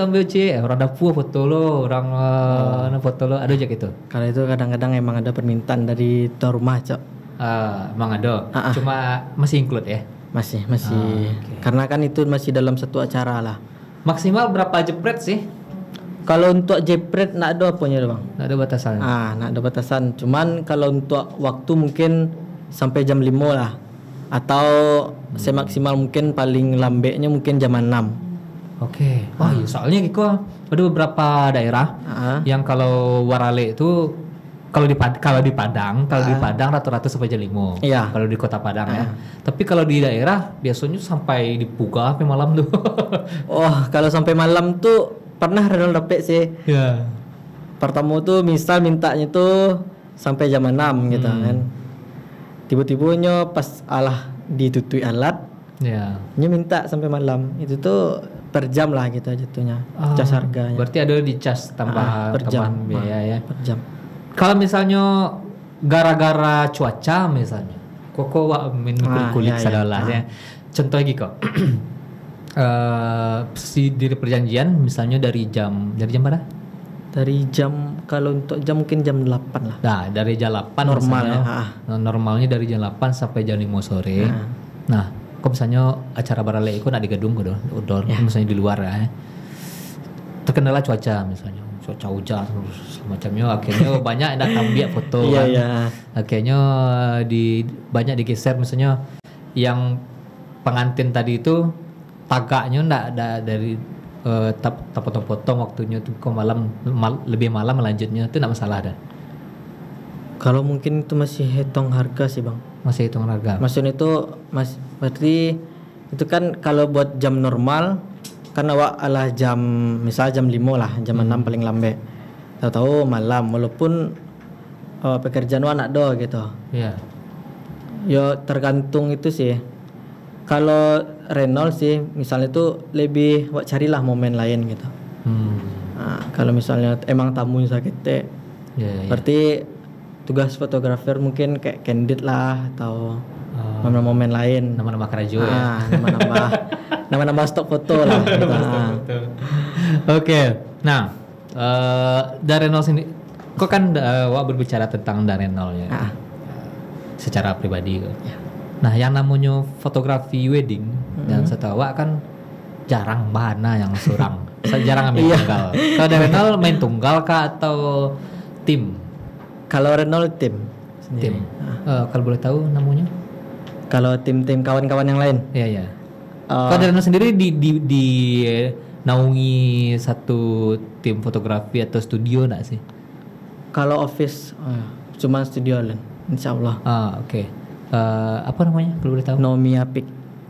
orang dapur foto lo, orang foto lo, ada aja gitu. Kalau itu kadang-kadang emang ada permintaan dari tuan rumah, Cok. Emang ada. Cuma masih include ya. Masih. Karena kan itu masih dalam satu acara lah. Maksimal berapa jepret sih? Kalau untuk jepret nak ada apanya Bang? Nak ada batasan. Nak ada batasan. Cuman kalau untuk waktu mungkin sampai jam 5 lah. Atau semaksimal mungkin paling lambeknya mungkin jam 6. Oke. Oh iya, soalnya gitu ada beberapa daerah yang kalau warale itu kalau di Padang rata-rata sampai jam 5. Iya. Kalau di Kota Padang ya. Tapi kalau di daerah biasanya sampai dibuka sampai malam tuh. Kalau sampai malam tuh pernah Renol dapet sih. Ya. Pertama tuh misal mintanya tuh sampai jam 6 gitu kan. Tiba-tibanya pas ditutui alat. Ya. Nya minta sampai malam. Itu tuh per jam lah gitu jatuhnya. Cas harganya. Berarti ada di cas tambahan biaya ya. Per jam. Kalau misalnya gara-gara cuaca misalnya. Koko kulit sadalah ya. Contoh lagi kok. Di perjanjian misalnya dari jam berapa? Dari jam, kalau untuk jam mungkin jam 8 lah. Nah, dari jam 8 normalnya. Normalnya dari jam 8 sampai jam 5 sore. Nah, kok misalnya acara barale itu nak di gedung gitu, outdoor, misalnya di luar ya. terkendala cuaca misalnya, cuaca hujan terus semacamnya, akhirnya banyak yang datang biar foto Iya, kan. iya. Akhirnya banyak digeser misalnya yang pengantin tadi itu tagaknya ndak ada dari potong-potong waktunya tuh ke lebih malam melanjutnya itu nggak masalah dah. Kalau mungkin itu masih hitung harga sih bang. Masih hitung harga. Maksudnya itu berarti itu kan kalau buat jam normal kan awak alah jam misal jam 5 lah, jam 6 paling lambat. Tahu-tahu malam walaupun pekerjaan awak nak do gitu. Iya. Yo tergantung itu sih. Kalau Renault sih misalnya itu lebih awak carilah momen lain gitu. Nah, kalau misalnya emang tamunya sakit Iya. berarti tugas fotografer mungkin kayak candid lah atau momen-momen lain. Nama-nama kerajo ya. Nama-nama stok foto lah. Gitu. Oke. Nah, dari Renault sini, kok kan Wak berbicara tentang dari Renault ya. Secara pribadi. Nah, yang namanya fotografi wedding dan setahu Wak kan jarang bahana yang surang. Jarang ambil tunggal. Kalau dari Renault main tunggal kah atau tim? Kalau Renault tim. Tim. Kalau boleh tahu namanya? Kalau tim-tim kawan-kawan yang lain. Iya, iya. Kalau dari Renault sendiri di naungi satu tim fotografi atau studio enggak sih? Kalau office cuma studio lain. Insyaallah. Oke. Apa namanya? Kalau boleh tahu? Nomia Pic.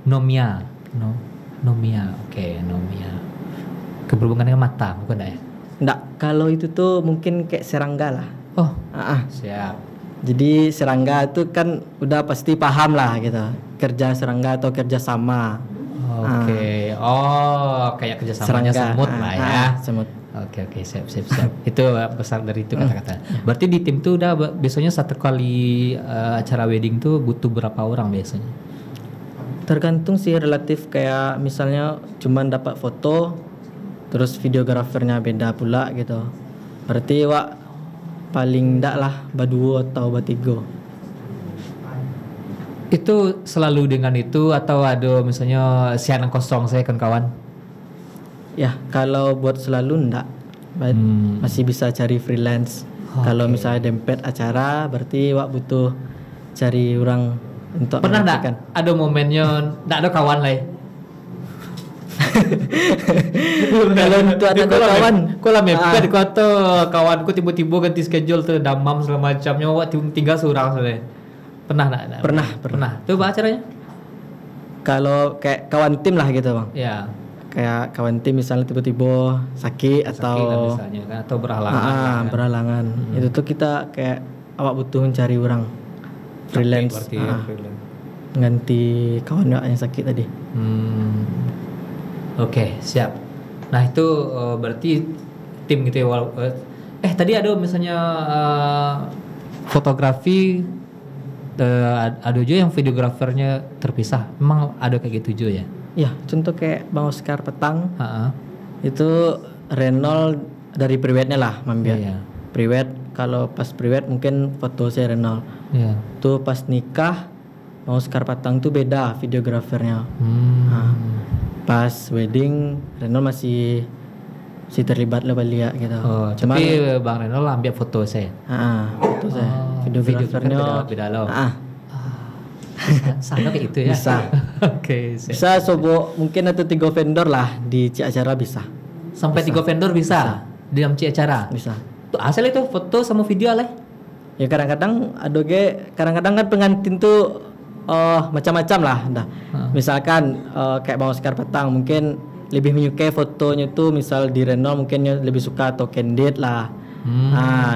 Nomia. Nomia. Oke, Nomia. Keberhubungan dengan mata, bukan ya? Enggak, kalau itu tuh mungkin kayak serangga lah. Oh, siap. Jadi serangga itu kan udah pasti paham lah gitu. Kerja serangga atau kerja sama. Oke. Oh, kayak kerjasamanya semut lah ya. Semut. Oke, siap. Itu besar dari itu kata-kata. Berarti di tim tuh udah biasanya satu kali acara wedding tuh butuh berapa orang biasanya? Tergantung sih, relatif kayak misalnya cuman dapat foto terus videografernya beda pula gitu. Berarti Wak paling ndak lah baduo atau batigo. Itu selalu dengan itu atau ada misalnya siaran kosong saya kan kawan? Ya, kalau buat selalu ndak. Masih bisa cari freelance. Kalau misalnya dempet acara berarti Wak butuh cari orang untuk pernah enggak menggantikan. ada momennya enggak ada kawan lah. Kalau untuk ada kawan, kau lah mepet kau tuh kawanku tiba-tiba ganti schedule tuh damam segala macamnya, Wak tinggal seorang saja. Pernah enggak? Pernah. Tuh apa acaranya? Kalau kayak kawan tim lah gitu bang. Ya. Kayak kawan tim misalnya tiba-tiba sakit atau lah misalnya kan, atau berhalangan. Berhalangan. Itu tuh kita kayak awak butuh mencari orang freelance. Freelance. Ganti kawan yang sakit tadi. Oke, siap. Nah itu berarti tim gitu ya. Tadi ada misalnya fotografi, ada juga yang videografernya terpisah. Memang ada kayak gitu juga ya? Ya, contoh kayak Bang Oscar Petang. Itu Renault dari prewednya lah mambil. Iya. Prewed, kalau pas prewed mungkin foto saya Renault. Iya. Tuh pas nikah Bang Oscar Petang tuh beda videografernya. Pas wedding Renault masih terlibat lah balia gitu. Cuma tapi Bang Renault ambil foto saya. Foto saya. Videografernya beda loh. Sama kayak itu ya. Bisa. Oke. Bisa sobo mungkin ada 3 vendor lah di Ci Acara bisa. Sampai 3 vendor bisa di dalam Ci Acara. Bisa. Tuh asal itu foto sama video lah. Ya kadang-kadang kadang-kadang kan pengantin tuh macam-macam lah. Misalkan kayak Bang Oscar Petang mungkin lebih menyukai fotonya tuh misal di Renault mungkin lebih suka atau candid lah.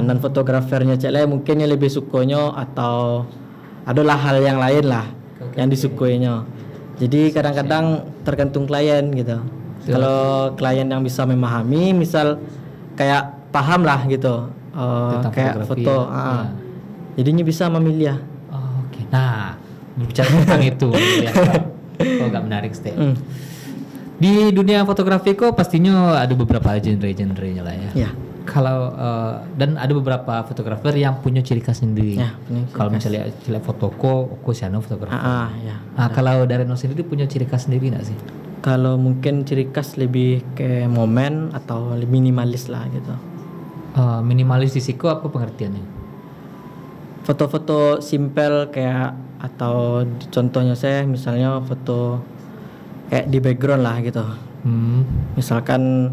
Non fotografernya cek mungkin lebih sukanya atau adalah hal yang lain lah yang disukainya. Jadi kadang-kadang tergantung klien gitu. Kalau klien yang bisa memahami misal kayak paham lah gitu kayak foto jadinya bisa memilih. Oke. Nah, berbicara tentang itu ya. Agak menarik Ste. Di dunia fotografi kok pastinya ada beberapa genre-genrenya lah ya. Ya. Kalau dan ada beberapa fotografer yang punya ciri khas sendiri. Ya, kalau misalnya fotoko, siano fotografer. Ya. Kalau dari Renault sendiri punya ciri khas sendiri nggak sih? Kalau mungkin ciri khas lebih ke momen atau lebih minimalis lah gitu. Minimalis di Siko apa pengertiannya? Foto-foto simpel kayak atau contohnya saya misalnya foto kayak di background lah gitu. Misalkan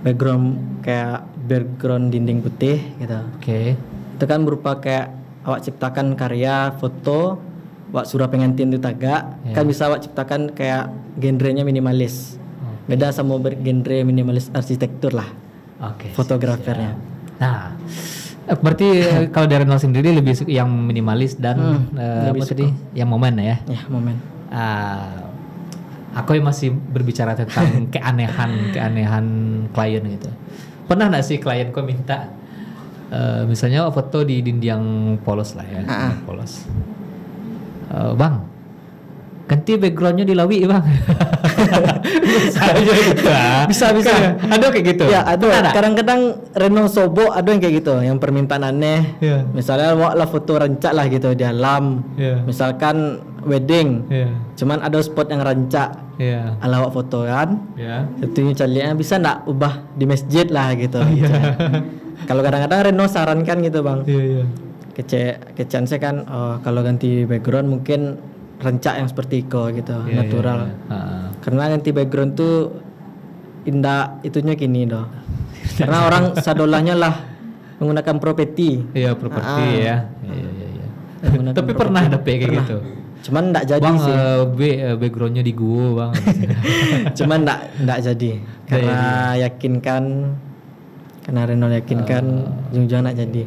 background dinding putih gitu. Oke. Itu kan berupa kayak awak ciptakan karya foto, awak suruh pengantin itu tagak, kan bisa awak ciptakan kayak genrenya minimalis. Beda sama genre minimalis arsitektur lah. Oke. Fotografernya. Nah, berarti kalau dari Renal sendiri lebih yang minimalis dan lebih apa tadi? Yang momen ya. Ya, momen. Aku masih berbicara tentang keanehan klien gitu. Pernah nggak sih klien kok minta misalnya foto di dinding yang polos lah ya, polos. Bang, ganti backgroundnya di lawi bang. bisa. Ada kayak gitu. Ya ada. Kadang-kadang Reno Sobo ada yang kayak gitu, yang permintaan aneh. Misalnya lah foto rancak lah gitu di alam. Misalkan wedding. Cuman ada spot yang rancak. Ala awak foto kan. Itu calinya bisa ndak ubah di masjid lah gitu. Kalau kadang-kadang Reno sarankan gitu bang. Kecen saya kan kalau ganti background mungkin rancak yang seperti Iko gitu, natural. Karena ganti background tuh indah itunya gini doh. Karena orang sadolahnya lah menggunakan properti. Iya, properti ya. Iya. Tapi pernah dapet kayak gitu. Cuman enggak jadi bang, sih. Backgroundnya di gua bang. Cuman enggak jadi. Karena yakinkan, karena Reno yakinkan ujung-ujungnya enggak jadi.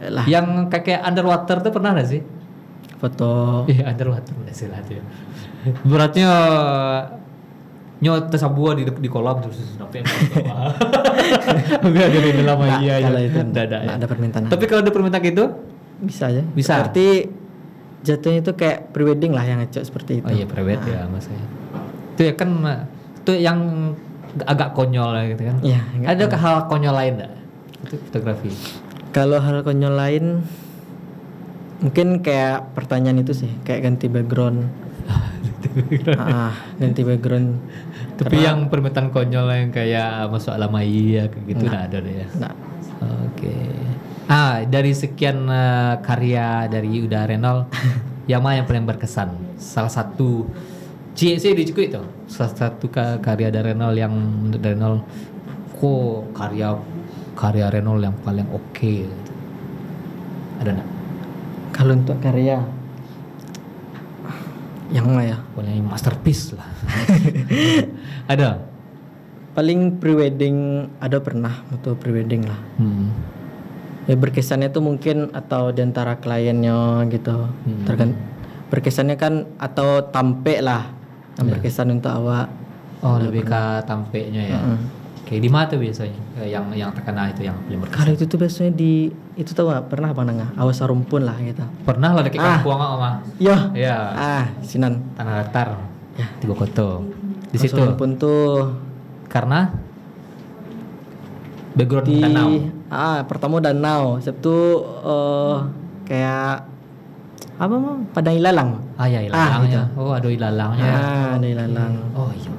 Lah. Yang kayak underwater tuh pernah gak sih? Foto. Iya, underwater udah sih lah tuh. Beratnya nyot tersabua di kolam terus sampai biar jadi lama iya. Kalau itu enggak ada permintaan. Tapi kalau ada permintaan gitu bisa aja. Bisa. Berarti jatuhnya itu kayak prewedding lah yang ngecek seperti itu. Oh iya, prewed ya maksudnya. Itu ya kan itu yang agak konyol lah gitu kan. Iya. Ada hal konyol lain enggak? Itu fotografi. Kalau hal konyol lain mungkin kayak pertanyaan itu sih, kayak ganti background. Ganti background. Tapi yang permintaan konyol yang kayak masuk alamaya kayak gitu enggak ada deh ya. Enggak. Oke. Dari sekian karya dari Uda Renol, yang mana yang paling berkesan? Salah satu CC di Cikgu itu. Salah satu karya dari Renol yang menurut Renol kok karya Renol yang paling oke gitu. Ada enggak? Kalau untuk karya yang mana ya? Paling masterpiece lah. Ada? Paling prewedding ada pernah foto prewedding lah. Ya berkesannya tuh mungkin atau diantara kliennya gitu. Berkesannya kan atau tampe lah yang berkesan untuk awak. Oh lebih ke tampeknya ya. Kayak di mana tuh biasanya yang terkena itu yang paling berkesan? Kalau itu tuh biasanya di itu tahu gak? Pernah apa nengah? Awas Sarumpun lah gitu. Pernah lah dekat kampung Oma. Iya. Sinan. Tanah Datar. Ya. Tiga Koto. Di situ. Sarumpun tuh karena background di danau. Pertama danau. Sabtu kayak apa mah? Padang Ilalang. Ya ilalangnya. Gitu. Ada ilalangnya. Ada ilalang. Oh iya.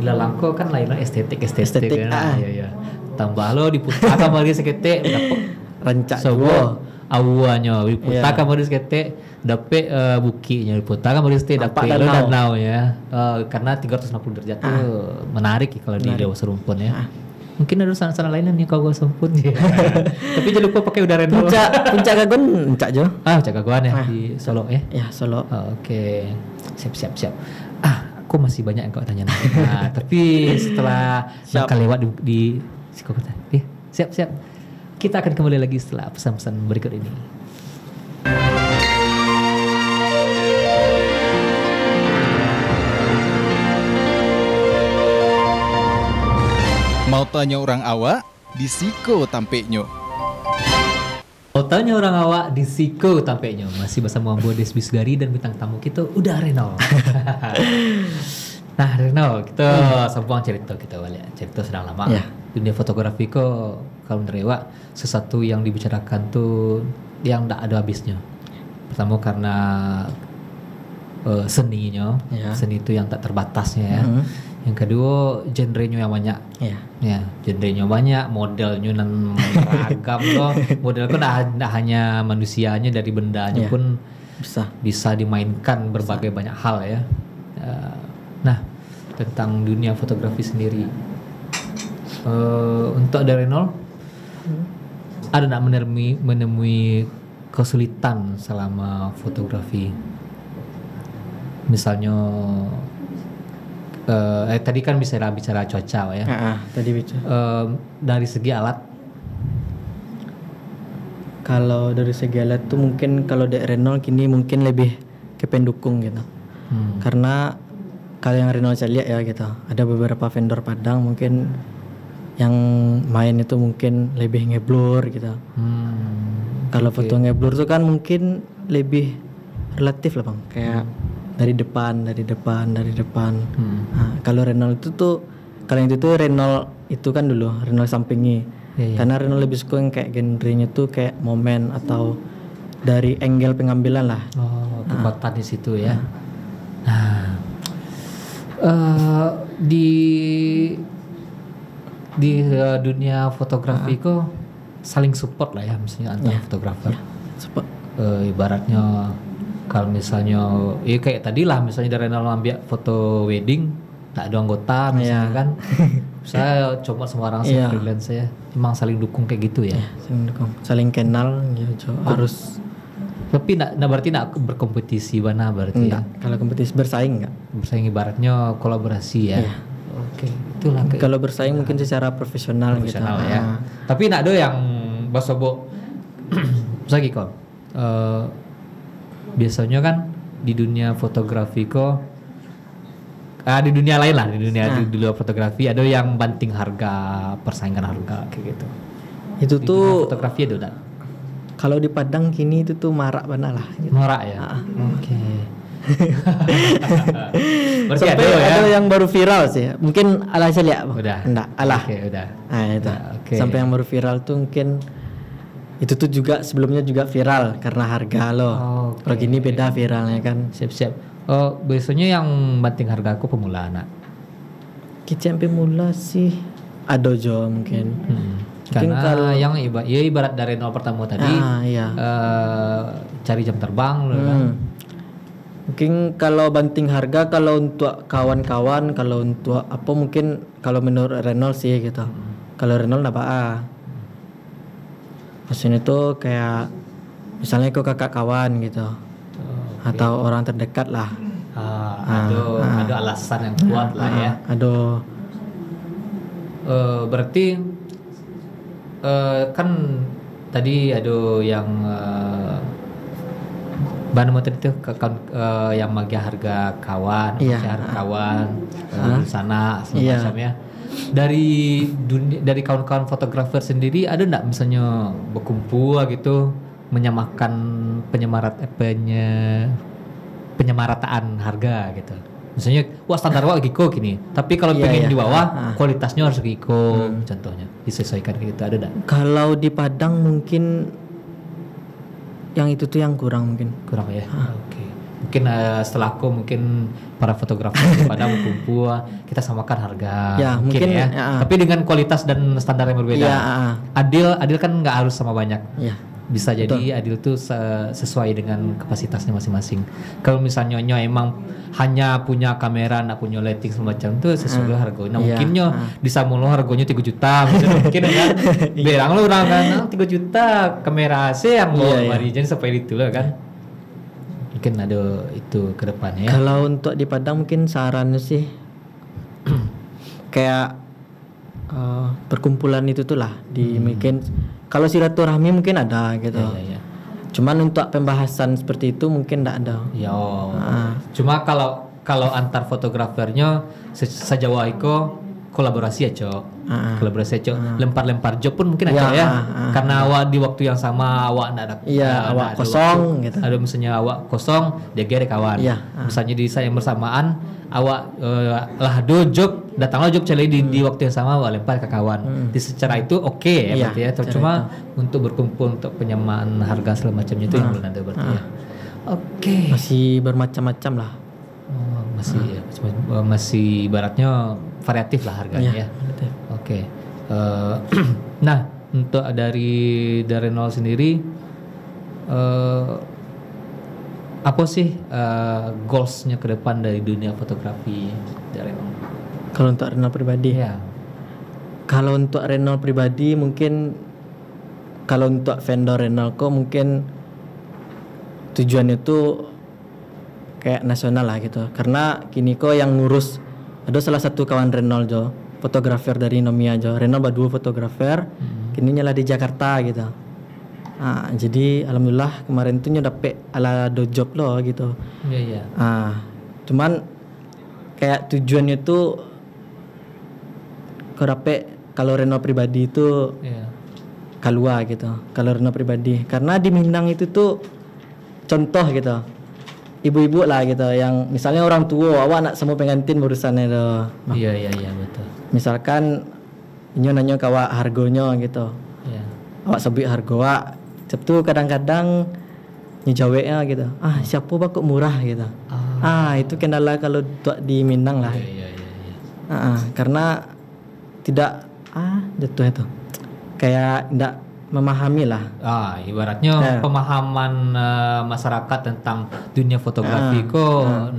Ilalang kok kan lain estetik Estetik, kan. Iya. Tambah lo diputaka mari seketek dapat rancak sebuah awanya diputaka mari seketek dapat bukinya diputaka mari seketek dapat danau ya. Karena 360 derajat tuh menarik kalau di Dewa Serumpun ya. Mungkin ada sana-sana lainnya nih kalau gue semput ya. Tapi jangan lupa pakai udara dulu. Puncak Gagon Puncak Jo. Puncak Gagon ya di Solo ya. Ya Solo. Oke. Siap. Aku masih banyak yang kau tanya. Tapi setelah mereka lewat di Sikokota. Siap. Kita akan kembali lagi setelah pesan-pesan berikut ini. Mau tanya orang awak, di Siko tampeknya. Mau tanya orang awak, di Siko tampeknya. Masih bersama Ambo Desbisgari dan bintang tamu kita Uda Renol. Nah Renol, kita sambung cerita kita balik. Cerita sedang lama. Dunia fotografi kok kalau menurut sesuatu yang dibicarakan tuh yang tak ada habisnya. Pertama karena seninya, Ya. seni itu yang tak terbatasnya ya. Yang kedua genrenya yang banyak. Ya. Ya, genrenya banyak, modelnya nan beragam loh. Model kan tidak hanya manusianya, dari bendanya Ya. pun Bisa. dimainkan berbagai banyak hal ya. Nah, tentang dunia fotografi sendiri, untuk dari nol, ada nak menemui kesulitan selama fotografi? Misalnya, tadi kan bicara cuaca ya. Tadi bicara. Dari segi alat, Kalau dari segi alat tuh mungkin kalau di Renault kini mungkin lebih ke pendukung gitu. Karena kalau yang Renault saya lihat ya gitu, ada beberapa vendor Padang mungkin yang main itu mungkin lebih ngeblur gitu. Kalau foto ngeblur tuh kan mungkin lebih relatif lah bang, kayak dari depan. Nah, kalau Renault itu tuh, kalau yang itu tuh Renault itu kan dulu Renault sampingi. Karena Renault lebih suka yang kayak genrenya tuh kayak momen atau dari angle pengambilan lah. kekuatan di situ ya. Nah, di dunia fotografi kok saling support lah ya, misalnya antar fotografer. Support. Ibaratnya kalau misalnya kayak tadi lah, misalnya dari Renault ambil foto wedding tak ada anggota misalnya kan, saya coba sembarang saya freelance ya, emang saling dukung kayak gitu ya. Saling dukung, saling kenal ya, harus. Tapi nak berarti nak berkompetisi mana berarti ya? Kalau kompetisi bersaing enggak? Bersaing ibaratnya kolaborasi ya. Oke, itulah. Kalau bersaing mungkin secara profesional gitu. Ya. Tapi nak ada yang basobo lagi kok. Biasanya kan di dunia fotografi kok, di dunia lain lah, di luar fotografi ada yang banting harga, persaingan harga kayak gitu. Itu di tuh dunia fotografi ada tak? Kalau di Padang kini itu tuh marak banget lah. Gitu. Marak ya. Oke. Berarti Sampai ada yang baru viral sih. Mungkin alah saya lihat. Udah. Enggak, alah. Oke, udah. Nah, itu. Oke. Sampai yang baru viral tuh mungkin itu tuh juga sebelumnya juga viral karena harga loh. Kalau gini beda viralnya kan. Siap-siap. Oh, biasanya yang banting harga aku pemula anak. Kita pemula sih ada jo mungkin. Karena kalau yang ibarat dari nol pertama tadi, cari jam terbang kan. Mungkin kalau banting harga, kalau untuk kawan-kawan, kalau untuk apa mungkin kalau menurut Renault sih gitu. Kalau Renault apa? Maksudnya tuh kayak misalnya ke kakak kawan gitu, atau orang terdekat lah. Ada alasan yang kuat lah ya. Ada. Berarti kan tadi ada yang bahan motor itu yang magi harga kawan, harga kawan di sana semacamnya. Dari kawan-kawan fotografer sendiri ada enggak misalnya berkumpul gitu menyamakan penyamarataan harga gitu. Misalnya standar wah giko gini, tapi kalau pengen di bawah kualitasnya harus giko, contohnya disesuaikan gitu, ada enggak? Kalau di Padang mungkin yang itu tuh yang kurang mungkin. Kurang ya. Oke. Mungkin setelah aku mungkin para fotografer di Padang berkumpul, kita samakan harga. Ya, mungkin ya. Tapi dengan kualitas dan standar yang berbeda. Adil kan nggak harus sama banyak. Ya. Bisa jadi adil tuh sesuai dengan kapasitasnya masing-masing. Kalau misalnya emang hanya punya kamera, nggak punya lighting semacam itu sesuai harganya. Nah, mungkinnya bisa mulu harganya 3 juta, mungkin kan. Berang lo orang kan 3 juta kamera sih yang mau jadi sampai itu lah kan. Mungkin ada itu ke depannya ya. Kalau untuk di Padang mungkin sarannya sih kayak perkumpulan itu tuh lah mungkin kalau silaturahmi mungkin ada gitu. Cuman untuk pembahasan seperti itu mungkin enggak ada. Cuma kalau antar fotografernya sejauh itu kolaborasi ya, Cok. Kolaborasi ya, Cok. Lempar-lempar job pun mungkin ada ya. Karena awak di waktu yang sama awak enggak ada. Awak kosong gitu. Ada misalnya awak kosong, dia gere kawan. Misalnya di saya yang bersamaan awak lah do job, datanglah job cari di waktu yang sama awak lempar ke kawan. Di secara itu oke ya berarti ya. Cuma untuk berkumpul untuk penyamaan harga segala macamnya itu yang belum ada berarti ya. Oke. Masih bermacam-macam lah. Oh, masih ibaratnya variatif lah harganya ya. Betul. Oke. Nah, untuk dari Renol sendiri apa sih goalsnya ke depan dari dunia fotografi dari Renol? Kalau untuk Renol pribadi, Ya. kalau untuk Renol pribadi mungkin, kalau untuk vendor Renol kok mungkin tujuannya tuh kayak nasional lah gitu. Karena kini kok yang ngurus ada salah satu kawan Renol jo, fotografer dari Nomia jo. Renol berdua fotografer, kini nyala di Jakarta gitu. Ah, jadi alhamdulillah kemarin tuh dapet ala do job loh gitu. Iya. Cuman kayak tujuannya tuh kau dapet kalau Renol pribadi itu Iya. kalua gitu. Kalau Renol pribadi, karena di Minang itu tuh contoh gitu. Ibu-ibu lah gitu yang misalnya orang tua awak nak semua pengantin urusannya tuh. Iya betul. Misalkan inyo nanya ke awak hargonya gitu. Iya. Awak sebut harga awak. Sebtu kadang-kadang nyejaweknya gitu. Siapa bakal murah gitu. Itu kendala kalau di Minang lah. Iya. Karena tidak jatuh itu. Kayak tidak memahami lah. Ibaratnya pemahaman masyarakat tentang dunia fotografi kok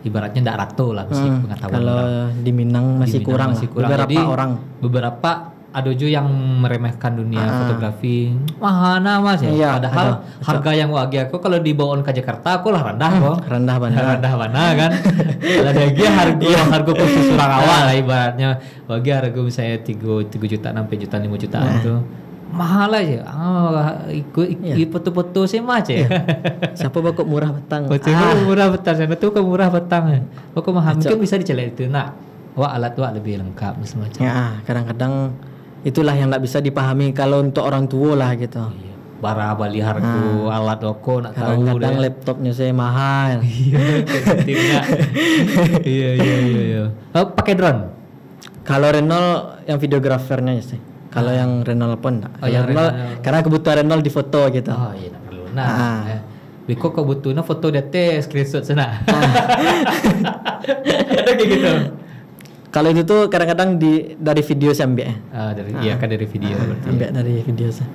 ibaratnya ndak rata lah mesti pengetahuan kalau orang. di Minang masih Di kurang, Minang beberapa Jadi, orang. Beberapa ada juga yang meremehkan dunia fotografi. Mahana mas ya. Iya, Padahal ada. harga yang wagi aku kalau dibawa ke Jakarta aku lah rendah kok. Rendah bandar. Rendah mana kan? Lagi harga khusus orang awal lah ibaratnya. Bagi harga misalnya 3 juta, 6 juta, 5 jutaan tuh. Mahal aja. Ikut foto-foto sih mas ya. Siapa bakal murah betang? Murah betang sana tuh murah betang. Kok mahal mungkin bisa dicelek itu nak. Alat lebih lengkap semacam. Ya, kadang-kadang itulah yang nggak bisa dipahami kalau untuk orang tua lah gitu. Iya. Bara bali harga alat oko nak tahu Kadang-kadang laptopnya saya mahal. Iya. Iya. Pakai drone. Kalau Renol yang videografernya sih. Kalau yang Renol pun enggak. Yang Renol Renol. karena kebutuhan Renol di foto gitu. Oh iya tak perlu. Biko kau butuhnya foto DT screenshot sana. Kayak gitu. Kalau itu tuh kadang-kadang dari video saya ambil. Dari video berarti. Ambil dari video saya.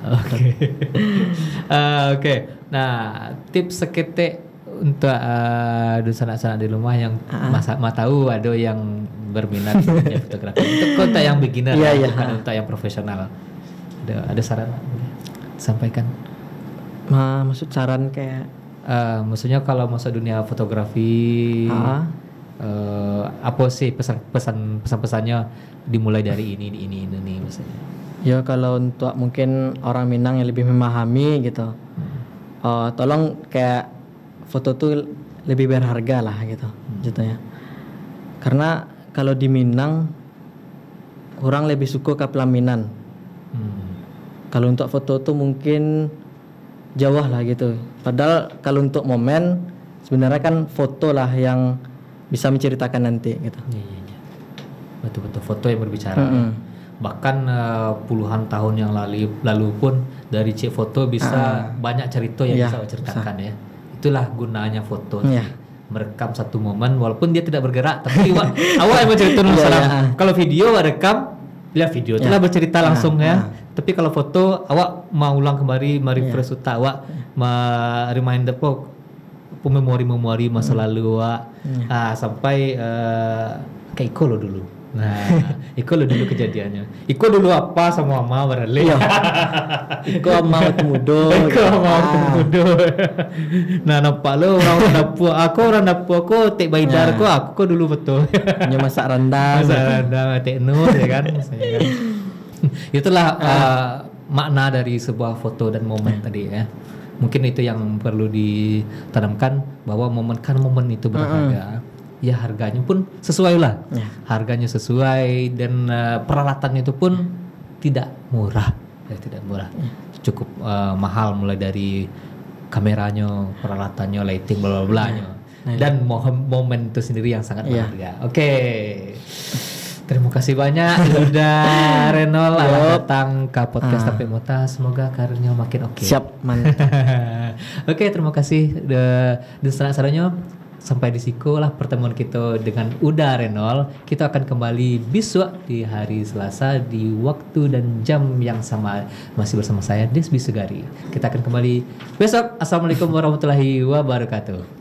Oke. Nah, tips seketik untuk sanak-sanak di rumah yang tahu ada yang berminat dunia fotografi. Untuk kota yang beginner, bukan untuk yang profesional. Ada saran sampaikan. Maksud saran kayak maksudnya kalau masuk dunia fotografi apa sih pesan-pesannya dimulai dari ini misalnya. Ya kalau untuk mungkin orang Minang yang lebih memahami gitu. Tolong kayak foto tuh lebih berharga lah gitu. Gitu ya. Karena kalau di Minang orang lebih suka ke pelaminan. Kalau untuk foto tuh mungkin jauh lah gitu. Padahal kalau untuk momen sebenarnya kan foto lah yang bisa menceritakan nanti gitu. Iya. Betul foto yang berbicara. Bahkan puluhan tahun yang lalu pun dari cek foto bisa banyak cerita yang bisa ceritakan ya. Itulah gunanya foto. Merekam satu momen walaupun dia tidak bergerak tapi awak yang bercerita Kalau video rekam video itulah bercerita langsung ya. Tapi kalau foto awak mau ulang kembali refresh utak awak reminder memori masa lalu awak sampai kayak Iko lo dulu. Nah, Iko lo dulu kejadiannya. Iko dulu apa sama mama beralih. Iko mau temudo. Nah, nampak lo orang dapur. Aku tek baidar aku dulu betul. Hanya masak rendang. Tek nur ya kan. Itulah makna dari sebuah foto dan momen tadi ya. Mungkin itu yang perlu ditanamkan bahwa momen itu berharga. Ya harganya pun sesuai lah. Harganya sesuai dan peralatannya itu pun tidak murah. Tidak murah. Cukup mahal mulai dari kameranya, peralatannya, lighting, bla bla blanya. Dan momen itu sendiri yang sangat berharga. Oke. Terima kasih banyak udah Renol datang ke podcast Tapi Mota. Semoga karirnya makin oke. Siap, mantap. Oke, terima kasih dan sarannya. Sampai di siku lah pertemuan kita dengan Uda Renol. Kita akan kembali besok di hari Selasa di waktu dan jam yang sama, masih bersama saya Desbi Sugari. Kita akan kembali besok. Assalamualaikum warahmatullahi wabarakatuh.